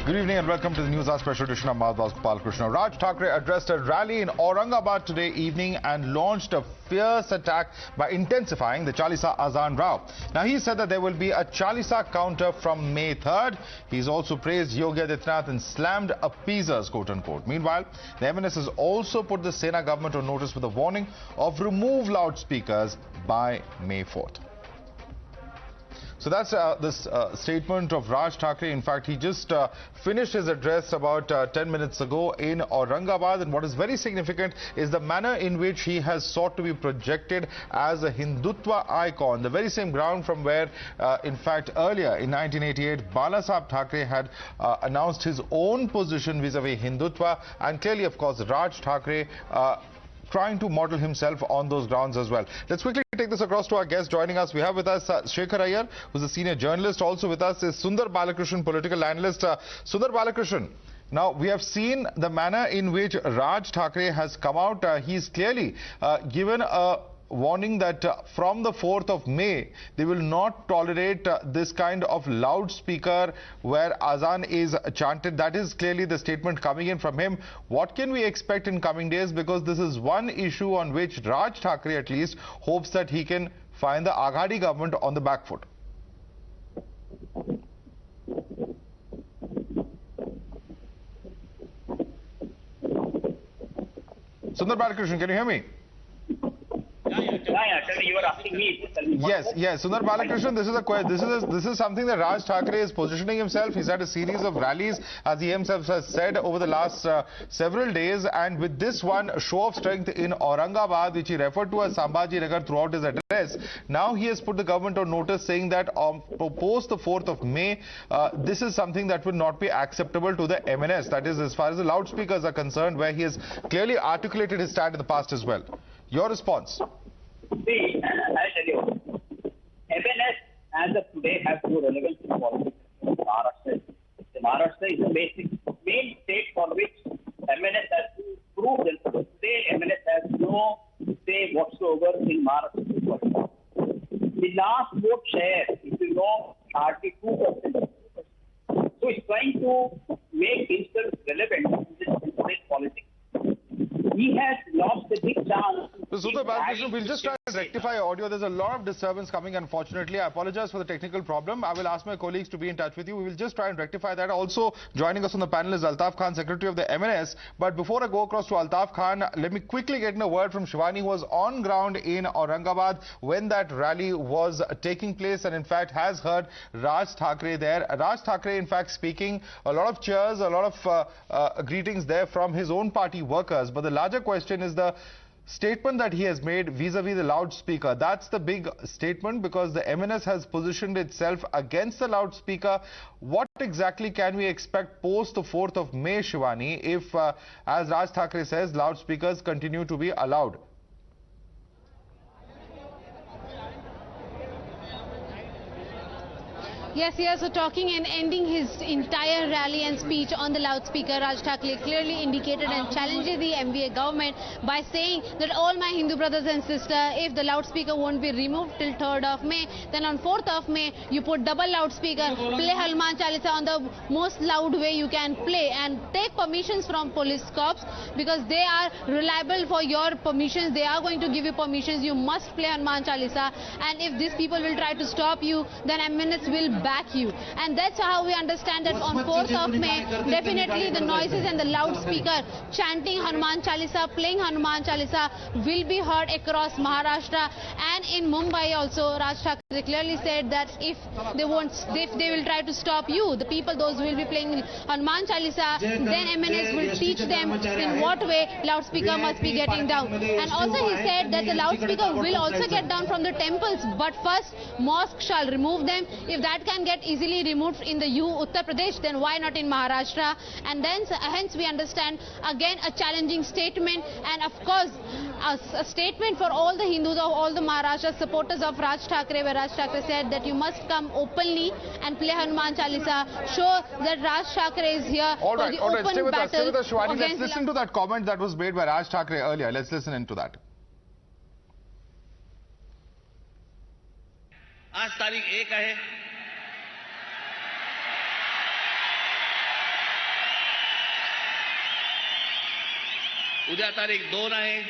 Good evening and welcome to the Newshour special edition of Madhavdas Gopalakrishna. Raj Thackeray addressed a rally in Aurangabad today evening and launched a fierce attack by intensifying the Chalisa Azan row. Now he said that there will be a Chalisa counter from May 3rd. He's also praised Yogi Adityanath and slammed appeasers, quote unquote. Meanwhile, the MNS has also put the Sena government on notice with a warning of remove loudspeakers by May 4th. So that's this statement of Raj Thackeray. In fact, he just finished his address about 10 minutes ago in Aurangabad. And what is very significant is the manner in which he has sought to be projected as a Hindutva icon. The very same ground from where, in fact, earlier in 1988, Balasaheb Thackeray had announced his own position vis-a-vis Hindutva. And clearly, of course, Raj Thackeray trying to model himself on those grounds as well. Let's quickly take this across to our guest joining us. We have with us Shekhar Iyer, who's a senior journalist. Also with us is Sundar Balakrishnan, political analyst. Sundar Balakrishnan, now we have seen the manner in which Raj Thackeray has come out. He's clearly given a warning that from the 4th of May, they will not tolerate this kind of loudspeaker where Azan is chanted. That is clearly the statement coming in from him. What can we expect in coming days? Because this is one issue on which Raj Thackeray at least hopes that he can find the Aghadi government on the back foot. Sundar Balakrishnan, can you hear me? You are asking me. Yes. Sundar Balakrishnan, this is something that Raj Thackeray is positioning himself. He's had a series of rallies, as he himself has said, over the last several days. And with this one show of strength in Aurangabad, which he referred to as Sambhaji Nagar throughout his address, now he has put the government on notice saying that post the 4th of May, this is something that will not be acceptable to the MNS. That is, as far as the loudspeakers are concerned, where he has clearly articulated his stand in the past as well. Your response? See, I tell you, MNS as of today has no relevance in politics in Maharashtra. Maharashtra is the main state for which MNS has to prove themselves. Today, MNS has no say whatsoever in Maharashtra politics. The last vote share, if you know, hardly 2%. So it's trying to make himself relevant in today's politics. He has lost a big chance. So Sundar Balakrishnan, we'll just try to rectify audio. There's a lot of disturbance coming, unfortunately. I apologize for the technical problem. I will ask my colleagues to be in touch with you. We will just try and rectify that. Also joining us on the panel is Altaf Khan, Secretary of the MNS. But before I go across to Altaf Khan, let me quickly get in a word from Shivani, who was on ground in Aurangabad when that rally was taking place and in fact has heard Raj Thackeray there. Raj Thackeray, in fact, speaking, a lot of cheers, a lot of greetings there from his own party workers. But the larger question is the statement that he has made vis-a-vis the loudspeaker. That's the big statement because the MNS has positioned itself against the loudspeaker. What exactly can we expect post the 4th of May, Shivani, if, as Raj Thackeray says, loudspeakers continue to be allowed? Yes, so talking and ending his entire rally and speech on the loudspeaker, Raj Thackeray clearly indicated and challenged the MVA government by saying that all my Hindu brothers and sisters, if the loudspeaker won't be removed till 3rd of May, then on 4th of May, you put double loudspeaker, play Hanuman Chalisa on the most loud way you can play and take permissions from police corps because they are reliable for your permissions. They are going to give you permissions. You must play Hanuman Chalisa, and if these people will try to stop you, then MNS will back you. And that's how we understand that on 4th of May, definitely the noises and the loudspeaker chanting Hanuman Chalisa, playing Hanuman Chalisa will be heard across Maharashtra. And in Mumbai also, Raj Thackeray clearly said that if they will try to stop you, the people, those will be playing Hanuman Chalisa, then MNS will teach them in what way loudspeaker must be getting down. And also he said that the loudspeaker will also get down from the temples, but first mosque shall remove them. If that can get easily removed in the Uttar Pradesh, then why not in Maharashtra? And then hence we understand again a challenging statement, and of course a statement for all the Hindus of all the Maharashtra supporters of Raj Thackeray, where Raj Thackeray said that you must come openly and play Hanuman Chalisa, show that Raj Thackeray is here for the open stay with battle. us, Shivani. Let's listen to that comment that was made by Raj Thackeray earlier. Let's listen into that. आज तारीख 1 आहे उद्या तारीख 2 आहे.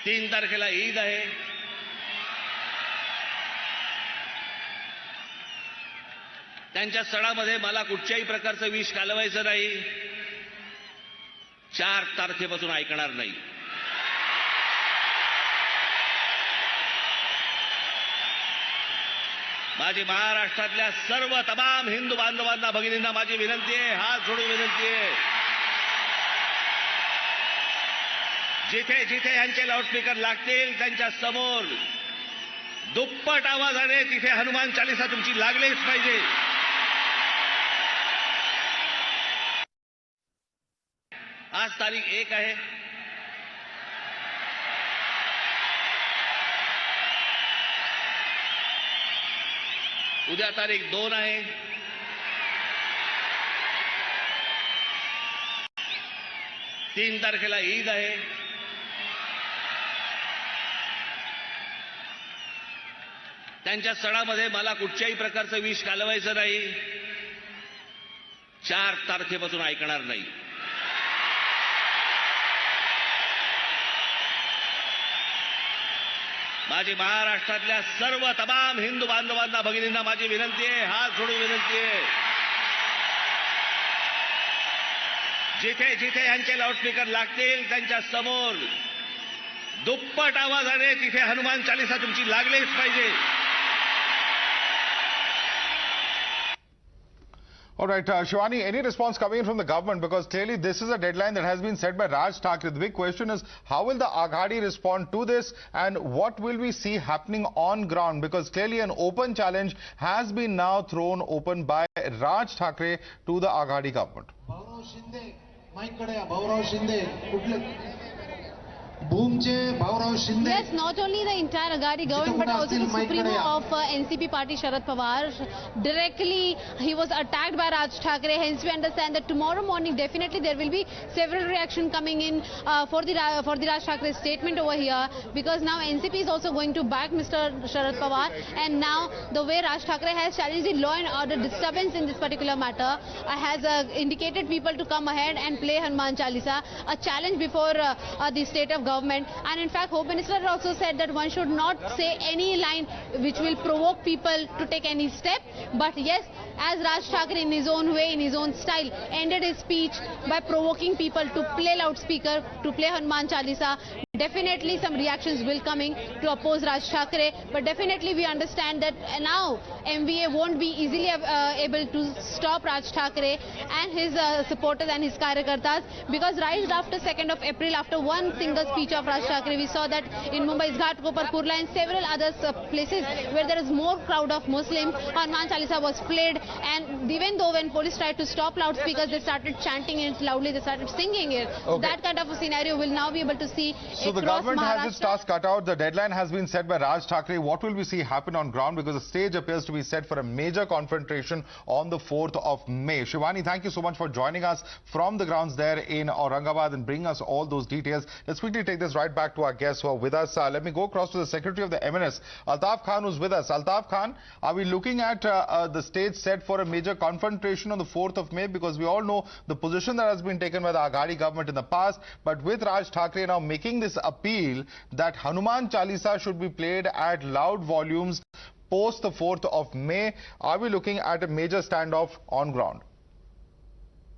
3 तारखेला ईद आहे. त्यांच्या सणामध्ये मला कुठच्याही प्रकारचं विष घालवायचं नाही. 4 तारखेपासून ऐकणार नाही. माझी महाराष्ट्रातल्या सर्व तमाम हिंदू बांधवांना भगिनींना माझी विनंती आहे, हात जोडून विनंती आहे, जिथे जिथे यांचे लाऊडस्पीकर लागतील त्यांच्या समोर दुप्पट आवाजाने तिथे हनुमान चालीसा तुमची लागलीच पाहिजे. आज तारीख 1 आहे. उद्या तारीख 2 आहे. 3 तारखेला ईद आहे. त्यांच्या सणामध्ये मला कुठच्याही प्रकारचं विष घालवायचं नाही. 4 तारखेपासून ऐकणार नाही. माझी महाराष्ट्रातल्या सर्व तमाम हिंदू बांधवांना भगिनींना माझी विनंती आहे, हात जोडून विनंती आहे, जिथे जिथे यांचे लाऊडस्पीकर लागतील त्यांच्या समोर दुप्पट आवाजाने तिथे हनुमान चालीसा तुमची लागलीच पाहिजे. All right, Shivani, any response coming in from the government? Because clearly this is a deadline that has been set by Raj Thackeray. The big question is, how will the Aghadi respond to this and what will we see happening on ground? Because clearly an open challenge has been now thrown open by Raj Thackeray to the Aghadi government. Bhaurav Shinde, mic kade ya, Bhaurav Shinde, kudle Boomche, Bhaurav Shinde. Yes, not only the entire Aghadi government but also the Supremo of NCP party Sharad Pawar. Directly he was attacked by Raj Thackeray. Hence we understand that tomorrow morning definitely there will be several reactions coming in for the Raj Thackeray statement over here, because now NCP is also going to back Mr. Sharad Pawar, and now the way Raj Thackeray has challenged the law and order disturbance in this particular matter has indicated people to come ahead and play Hanuman Chalisa, a challenge before the state of government. And in fact, Home Minister also said that one should not say any line which will provoke people to take any step. But yes, as Raj Thackeray in his own way, in his own style, ended his speech by provoking people to play loudspeaker, to play Hanuman Chalisa. Definitely some reactions will coming to oppose Raj Thackeray, but definitely we understand that now MVA won't be easily able to stop Raj Thackeray and his supporters and his karyakartas, because right after 2nd of April, after one single speech of Raj Thackeray, we saw that in Mumbai's Ghatkopar, Kurla and several other places where there is more crowd of Muslims, Hanuman Chalisa was played, and even though when police tried to stop loudspeakers, they started chanting it loudly, they started singing it. Okay. So that kind of a scenario we'll now be able to see. So the government has its task cut out. The deadline has been set by Raj Thackeray. What will we see happen on ground? Because the stage appears to be set for a major confrontation on the 4th of May. Shivani, thank you so much for joining us from the grounds there in Aurangabad and bringing us all those details. Let's quickly take this right back to our guests who are with us. Let me go across to the Secretary of the MNS, Altaf Khan, who's with us. Altaf Khan, are we looking at the stage set for a major confrontation on the 4th of May? Because we all know the position that has been taken by the Aghadi government in the past, but with Raj Thackeray now making this appeal that Hanuman Chalisa should be played at loud volumes post the 4th of May, are we looking at a major standoff on ground?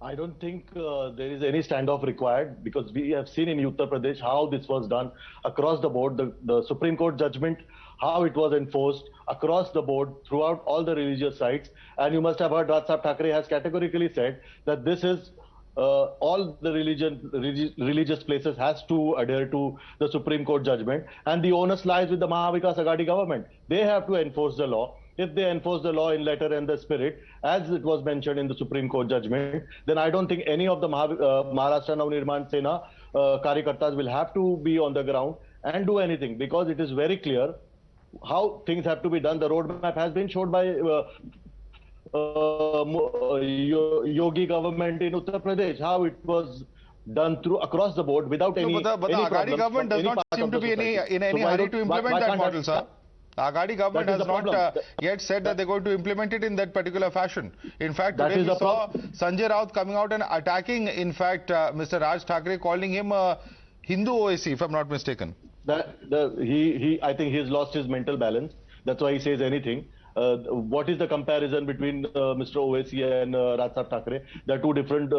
I don't think there is any standoff required, because we have seen in Uttar Pradesh how this was done across the board. The Supreme Court judgment, how it was enforced across the board throughout all the religious sites. And you must have heard Raj Thackeray has categorically said that this is all the religious places has to adhere to the Supreme Court judgment, and the onus lies with the Maha Aghadi government. They have to enforce the law. If they enforce the law in letter and the spirit, as it was mentioned in the Supreme Court judgment, then I don't think any of the Maharashtra Nirman Sena Karyakartas will have to be on the ground and do anything, because it is very clear how things have to be done. The roadmap has been showed by Yogi government in Uttar Pradesh, how it was done through across the board without any but the Aghadi government does not seem to be in any hurry to implement that model, sir. The Aghadi government has not yet said that they're going to implement it in that particular fashion. In fact, today we saw Sanjay Raut coming out and attacking, in fact, Mr. Raj Thackeray, calling him a Hindu OAC, if I'm not mistaken. I think he's lost his mental balance. That's why he says anything. What is the comparison between Mr. OAC and Raj Thackeray? They are two different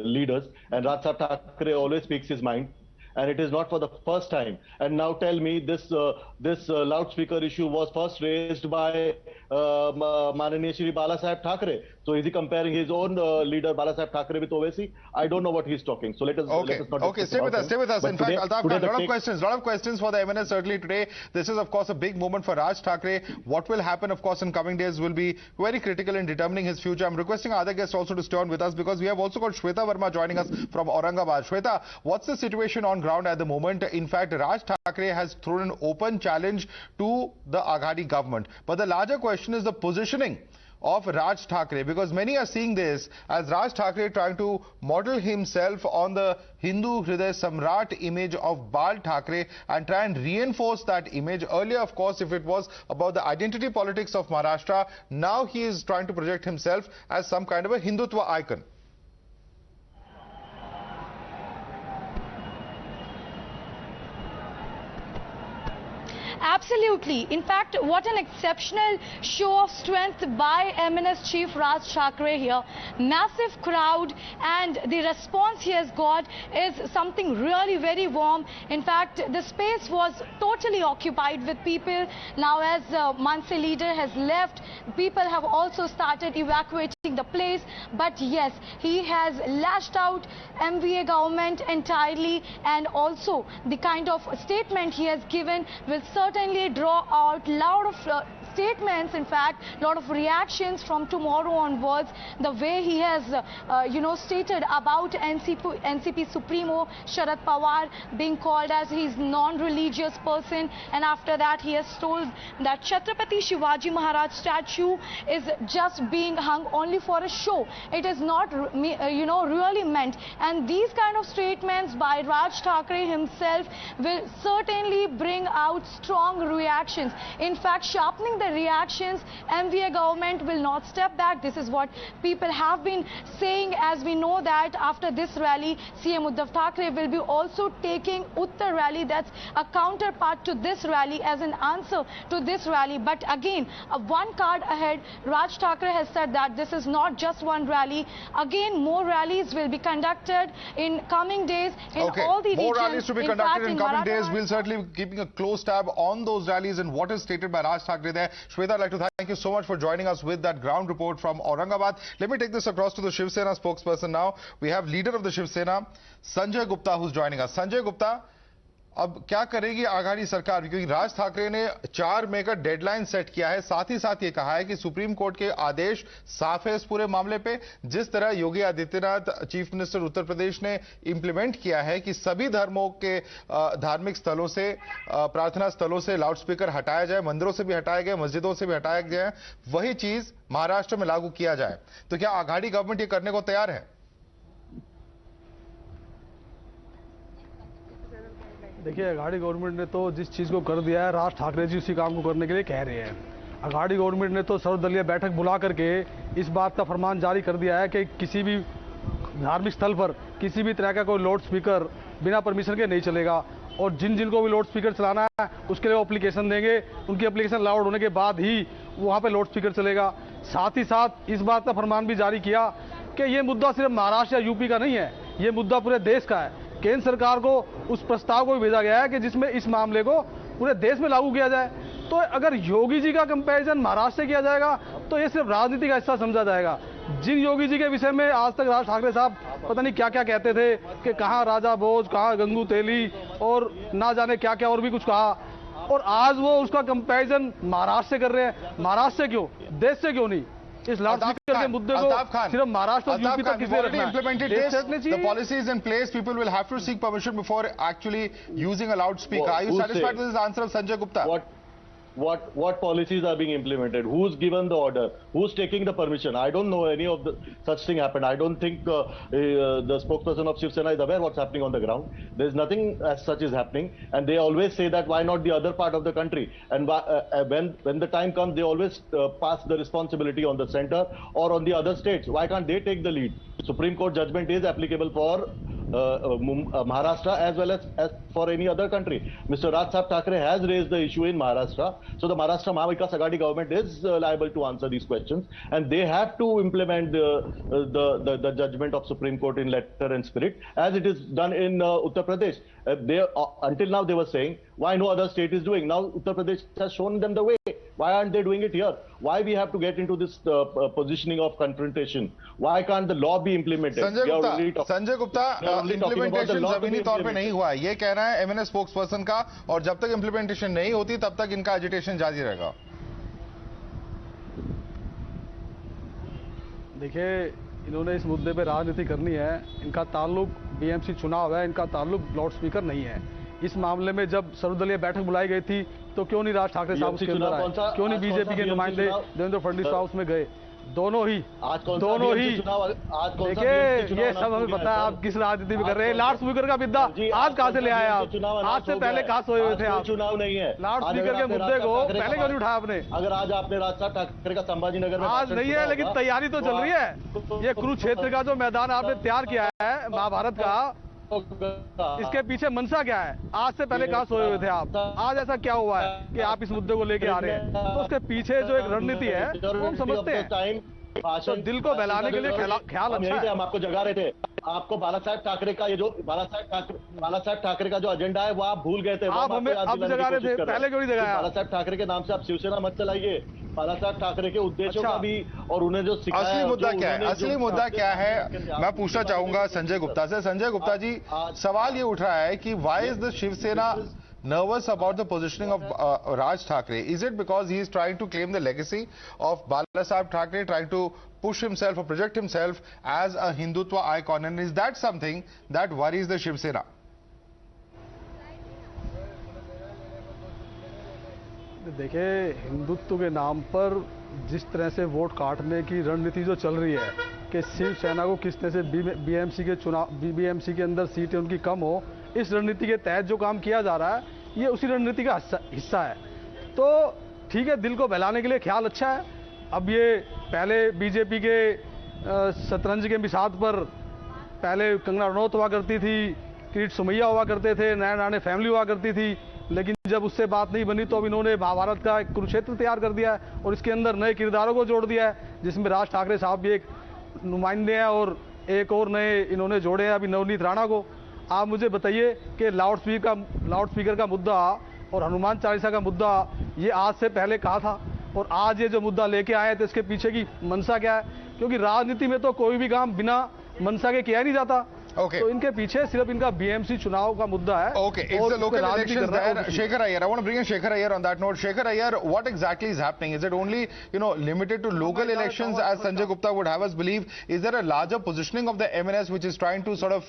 leaders, and Raj Thackeray always speaks his mind. And it is not for the first time. And now tell me, this loudspeaker issue was first raised by Mananiya Shri Balasaheb Thackeray. So is he comparing his own leader Balasaheb Thackeray with OAC? I don't know what he's talking. So let us not stay with us. In fact, Altaf Khan, a lot of questions for the MNS certainly today. This is of course a big moment for Raj Thackeray. What will happen of course in coming days will be very critical in determining his future. I'm requesting other guests also to stay on with us because we have also got Shweta Verma joining us from Aurangabad. Shweta, what's the situation on ground at the moment? In fact, Raj Thackeray has thrown an open challenge to the Aghadi government. But the larger question is the positioning of Raj Thackeray, because many are seeing this as Raj Thackeray trying to model himself on the Hindu Hriday Samrat image of Bal Thackeray and try and reinforce that image. Earlier, of course, if it was about the identity politics of Maharashtra, now he is trying to project himself as some kind of a Hindutva icon. Absolutely. In fact, what an exceptional show of strength by MNS Chief Raj Thackeray here. Massive crowd, and the response he has got is something really very warm. In fact, the space was totally occupied with people. Now as Manse leader has left, people have also started evacuating the place. But yes, he has lashed out MVA government entirely, and also the kind of statement he has given will certainly draw out lot of statements, in fact, lot of reactions from tomorrow onwards. The way he has, stated about NCP Supremo Sharad Pawar being called as his non-religious person, and after that he has told that Chhatrapati Shivaji Maharaj statue is just being hung only for a show. It is not, really meant. And these kind of statements by Raj Thackeray himself will certainly bring out strong reactions. In fact, sharpening the reactions, MVA government will not step back. This is what people have been saying, as we know that after this rally, CM Uddhav Thackeray will be also taking Uttar rally. That's a counterpart to this rally, as an answer to this rally. But again, one card ahead, Raj Thackeray has said that this is not just one rally. Again, more rallies will be conducted in coming days in all the regions. More rallies to be conducted in coming days. We'll certainly be keeping a close tab on those rallies and what is stated by Raj Thackeray there. Shweta, I'd like to thank you so much for joining us with that ground report from Aurangabad. Let me take this across to the Shiv Sena spokesperson now. We have leader of the Shiv Sena, Sanjay Gupta, who's joining us. Sanjay Gupta, अब क्या करेगी आघाड़ी सरकार, क्योंकि राज ठाकरे ने 4 मई का deadline set किया है, साथ ही साथ ये कहा है कि सुप्रीम कोर्ट के आदेश साफ है इस पूरे मामले पे। जिस तरह योगी आदित्यनाथ चीफ मिनिस्टर उत्तर प्रदेश ने इंप्लीमेंट किया है कि सभी धर्मों के धार्मिक स्थलों से, प्रार्थना स्थलों से लाउडस्पीकर हटाया जाए, मंदिरों से भी हटाया गया, मस्जिदों से भी हटाया गया, वही चीज महाराष्ट्र में लागू किया जाए, तो क्या आघाड़ी गवर्नमेंट ये करने को तैयार है? देखिए, अघाड़ी गवर्नमेंट ने तो जिस चीज़ को कर दिया है, राज ठाकरे जी उसी काम को करने के लिए कह रहे हैं। अघाड़ी गवर्नमेंट ने तो सर्वदलीय बैठक बुला करके इस बात का फरमान जारी कर दिया है कि किसी भी धार्मिक स्थल पर किसी भी तरह का कोई लाउड स्पीकर बिना परमिशन के नहीं चलेगा, और जिनको भी लाउड स्पीकर चलाना है उसके लिए वो एप्लीकेशन देंगे, उनकी एप्लीकेशन लाउड होने के बाद ही वहाँ पर लाउड स्पीकर चलेगा। साथ ही साथ इस बात का फरमान भी जारी किया कि ये मुद्दा सिर्फ महाराष्ट्र या यूपी का नहीं है, ये मुद्दा पूरे देश का है। केंद्र सरकार को उस प्रस्ताव को भी भेजा गया है कि जिसमें इस मामले को पूरे देश में लागू किया जाए। तो अगर योगी जी का कंपैरिजन महाराष्ट्र से किया जाएगा तो ये सिर्फ राजनीति का हिस्सा समझा जाएगा। जिन योगी जी के विषय में आज तक राज ठाकरे साहब पता नहीं क्या क्या कहते थे कि कहाँ राजा भोज, कहाँ गंगू तेली और ना जाने क्या क्या और भी कुछ कहा, और आज वो उसका कंपैरिजन महाराष्ट्र से कर रहे हैं। महाराष्ट्र से क्यों, देश से क्यों नहीं? इस लाउडस्पीकर के मुद्दे को सिर्फ महाराष्ट्र और यूपी तक किसे रखना है? The policy is in place. People will have to seek permission before actually using a loudspeaker. Are you satisfied with this answer of Sanjay Gupta? what policies are being implemented, who's given the order, who's taking the permission. I don't know any of the such thing happened. I don't think the spokesperson of Shiv Sena is aware what's happening on the ground. There's nothing as such is happening, and they always say that why not the other part of the country? And when the time comes, they always pass the responsibility on the center or on the other states. Why can't they take the lead? Supreme Court judgment is applicable for Maharashtra as well as for any other country. Mr. Raj Thackeray has raised the issue in Maharashtra, so the Maharashtra Maha Vikas Aghadi government is liable to answer these questions, and they have to implement the judgment of Supreme Court in letter and spirit, as it is done in Uttar Pradesh. Until now they were saying why no other state is doing. Now Uttar Pradesh has shown them the way. Why aren't they doing it here? Why we have to get into this positioning of confrontation? Why can't the law be implemented? Sanjay Gupta, implementation जमीनी तौर पे नहीं हुआ है, ये कहना है MNS spokes person का, और जब तक इम्प्लीमेंटेशन नहीं होती तब तक इनका एजिटेशन जारी रहेगा। देखिए, इन्होंने इस मुद्दे पे राजनीति करनी है। इनका ताल्लुक बीएमसी चुनाव है, इनका ताल्लुक लाउड स्पीकर नहीं है। इस मामले में जब सर्वदलीय बैठक बुलाई गई थी तो क्यों नहीं राज ठाकरे साहब उसके अंदर आए, क्यों नहीं बीजेपी के नुमाइंदे देवेंद्र फडणवीस हाउस में गए? दोनों ही देखिए, ये सब हमें पता है आप किस राजनीति में कर रहे हैं। लाउड स्पीकर का मुद्दा आज कहां से ले आए आप? आज से पहले कहां सोए हुए थे आप? चुनाव नहीं है, लाउड स्पीकर के मुद्दे को पहले क्यों नहीं उठाया आपने? अगर आज आपने राज ठाकरे का संभाजी नगर में आज नहीं है, लेकिन तैयारी तो चल रही है। ये कुरुक्षेत्र का जो मैदान आपने तैयार किया है महाभारत का, इसके पीछे मनसा क्या है? आज से पहले कहां सोए हुए थे आप? आज ऐसा क्या हुआ है कि आप इस मुद्दे को लेके आ रहे हैं? तो उसके पीछे जो एक रणनीति है वो हम समझते हैं। तो दिल को बहलाने के लिए ख्याल अच्छा है। हम आपको जगा रहे थे, आपको बाला साहेब ठाकरे का ये जो बाला साहेब ठाकरे का जो एजेंडा है वो आप भूल गए थे। आप हमें अब जगा रहे थे, पहले क्यों नहीं जगाया? बाला साहेब ठाकरे के नाम से आप शिवसेना मत चलाइए। बाला साहेब ठाकरे के उद्देश्यों का भी, और उन्हें जो सिखाया, असली मुद्दा क्या है? असली मुद्दा क्या है मैं पूछना चाहूंगा संजय गुप्ता से। संजय गुप्ता जी, सवाल ये उठ रहा है कि why is the Shiv Sena nervous about the positioning of Raj Thackeray? Is it because he is trying to claim the legacy of Bala Saheb Thackeray, trying to push himself or project himself as a Hindutva icon? And is that something that worries the Shiv Sena? देखिए, हिंदुत्व के नाम पर जिस तरह से vote काटने की रणनीति जो चल रही है कि शिवसेना को किस तरह से बीएमसी के अंदर सीटें उनकी कम हो, इस रणनीति के तहत जो काम किया जा रहा है ये उसी रणनीति का हिस्सा है। तो ठीक है, दिल को बहलाने के लिए ख्याल अच्छा है। अब ये पहले बीजेपी के शतरंज के बिसात पर पहले कंगना रनौत हुआ करती थी, किरीट सुमैया हुआ करते थे, नया नाने फैमिली हुआ करती थी, लेकिन जब उससे बात नहीं बनी तो अब इन्होंने महाभारत का एक कुरुक्षेत्र तैयार कर दिया है और इसके अंदर नए किरदारों को जोड़ दिया है, जिसमें राज ठाकरे साहब भी एक नुमाइंदे हैं और एक और नए इन्होंने जोड़े हैं, अभी नवनीत राणा को। आप मुझे बताइए कि लाउड स्पीकर का मुद्दा और हनुमान चालीसा का मुद्दा ये आज से पहले कहा था, और आज ये जो मुद्दा लेके आए तो इसके पीछे की मंशा क्या है? क्योंकि राजनीति में तो कोई भी काम बिना मंशा के किया नहीं जाता। Okay. तो इनके पीछे सिर्फ इनका बीएमसी चुनाव का मुद्दा है। Okay, it's the local elections there. Shekhar Iyer, I want to bring in Shekhar Iyer on that note. Shekhar Iyer, what exactly is happening? Is it only, limited to local elections, as Sanjay Gupta would have us believe? Is there a larger positioning of the MNS which is trying to sort of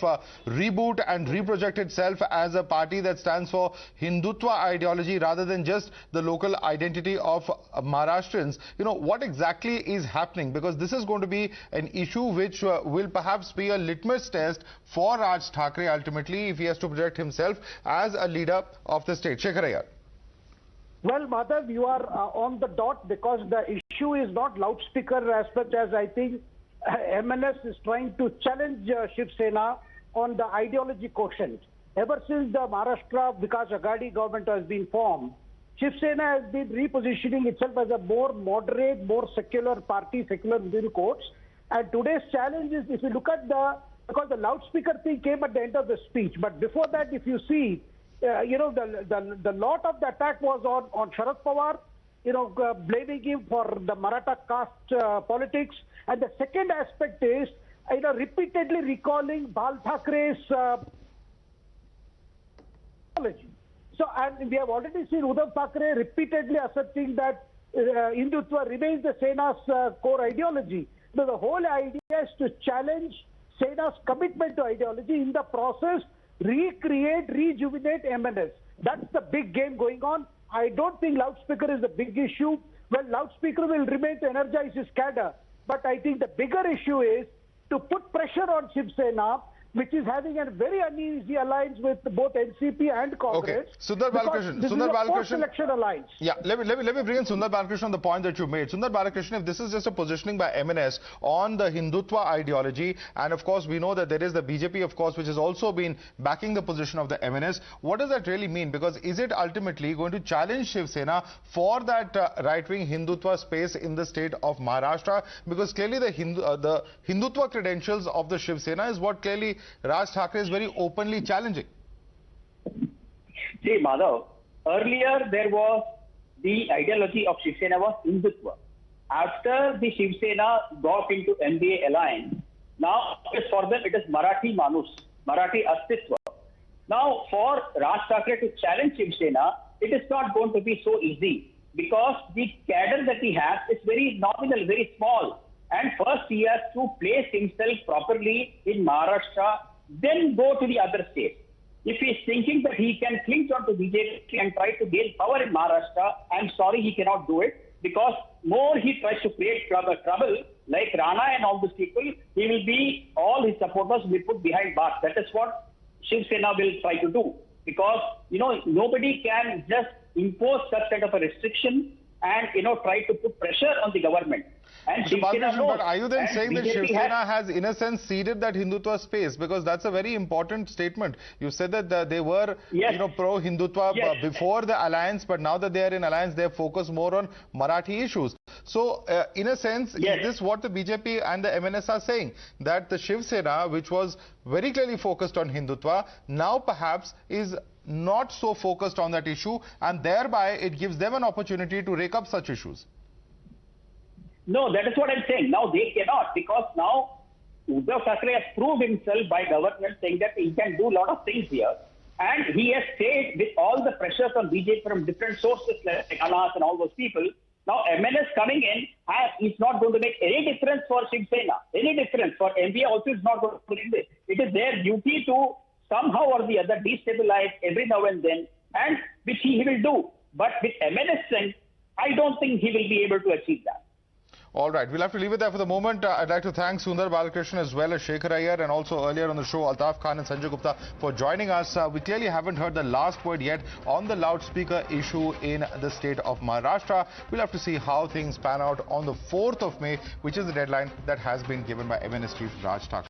reboot and reproject itself as a party that stands for Hindutva ideology rather than just the local identity of Maharashtrians? What exactly is happening? Because this is going to be an issue which will perhaps be a litmus test for Raj Thackeray ultimately if he has to project himself as a leader of the state. Shekhar Iyer. Well, Madhav, you are on the dot, because the issue is not loudspeaker as much as I think MNS is trying to challenge Shiv Sena on the ideology quotient. Ever since the Maharashtra Vikas Aghadi government has been formed, Shiv Sena has been repositioning itself as a more moderate, more secular party, secular within quotes. And today's challenge is, if you look at because the loudspeaker thing came at the end of the speech, but before that, if you see, the lot of the attack was on Sharad Pawar, blaming him for the Maratha caste politics, and the second aspect is, repeatedly recalling Bal Thackre's ideology. So, and we have already seen Uddhav Thackeray repeatedly asserting that Hindutva remains the Sena's core ideology. So the whole idea is to challenge Sena's commitment to ideology, in the process recreate, rejuvenate MNS. That's the big game going on. I don't think loudspeaker is the big issue. Well, loudspeaker will remain to energize his cadre. But I think the bigger issue is to put pressure on Shiv Sena, which is having a very uneasy alliance with both NCP and Congress. Okay, Sundar Balakrishnan. This is a post-election alliance. Yeah, let me bring in Sundar Balakrishnan on the point that you made. Sundar Balakrishnan, if this is just a positioning by MNS on the Hindutva ideology, and of course we know that there is the BJP, of course, which has also been backing the position of the MNS. What does that really mean? Because is it ultimately going to challenge Shiv Sena for that right-wing Hindutva space in the state of Maharashtra? Because clearly the Hindutva credentials of the Shiv Sena is what clearly Raj Thackeray is very openly challenging. See, Madhav, earlier there was the ideology of Shiv Sena was Hindutva. After the Shiv Sena got into MVA alliance, now for them it is Marathi Manus, Marathi Astitva. Now for Raj Thackeray to challenge Shiv Sena, it is not going to be so easy because the cadre that he has is very nominal, very small. And first he has to place himself properly in Maharashtra, then go to the other states. If he is thinking that he can cling on to BJP and try to gain power in Maharashtra, I'm sorry, he cannot do it, because more he tries to create trouble like Rana and all these people, he will be, all his supporters will be put behind bars. That is what Shiv Sena will try to do, because, nobody can just impose such kind of a restriction and, try to put pressure on the government. And but are you then saying that Shiv Sena has, in a sense, ceded that Hindutva space? Because that's a very important statement. You said that they were, pro-Hindutva before the alliance, but now that they are in alliance, they focus more on Marathi issues. So, in a sense, is this what the BJP and the MNS are saying? That the Shiv Sena, which was very clearly focused on Hindutva, now perhaps is not so focused on that issue, and thereby it gives them an opportunity to rake up such issues. No, that is what I'm saying. Now they cannot, because now Uddhav Thackeray has proved himself by government saying that he can do a lot of things here. And he has stayed with all the pressures on BJP from different sources like Anas and all those people. Now MNS coming in is not going to make any difference for Shiv Sena. Any difference for MVA also is not going to make this. It is their duty to somehow or the other destabilize every now and then, and which he will do. But with MNS strength, I don't think he will be able to achieve that. All right, we'll have to leave it there for the moment. I'd like to thank Sundar Balakrishnan as well as Shekhar Iyer, and also earlier on the show Altaf Khan and Sanjay Gupta for joining us. We clearly haven't heard the last word yet on the loudspeaker issue in the state of Maharashtra. We'll have to see how things pan out on the 4th of May, which is the deadline that has been given by MNS Chief Raj Thackeray.